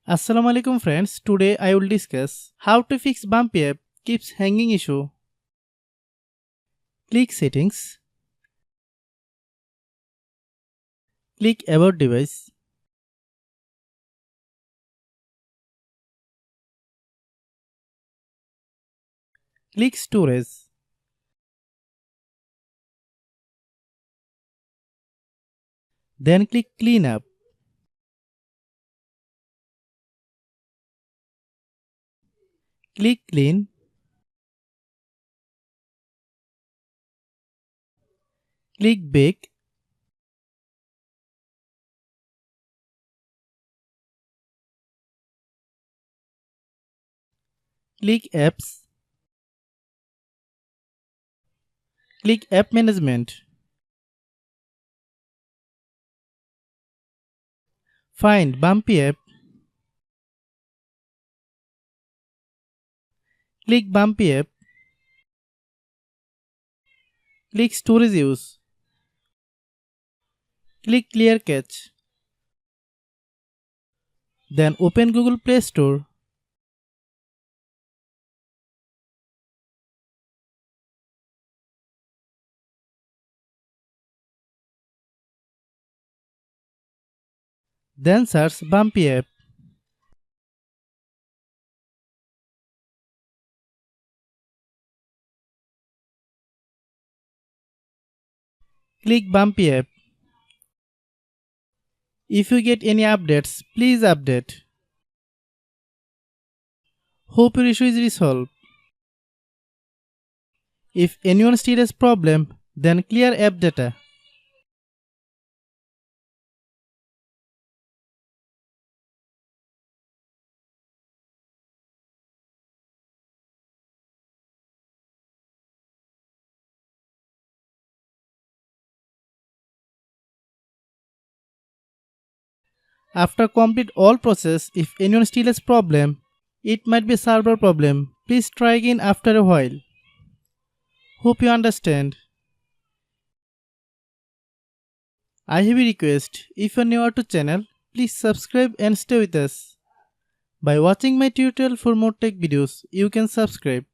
Assalamualaikum friends, today I will discuss how to fix Bumpy app keeps hanging issue. Click settings, click about device, click storage, then click clean up. Click clean, click bake, click apps, click app management. Find Bumpy app, click Bumpy app, click storage use, click clear cache. Then open Google Play Store. Then search Bumpy app. Click Bumpy app. If you get any updates, please update. Hope your issue is resolved. If anyone still has problem, then clear app data. After complete all process, if anyone still has problem, it might be server problem. Please try again after a while. Hope you understand. I have a request. If you are new to channel, please subscribe and stay with us. By watching my tutorial for more tech videos, you can subscribe.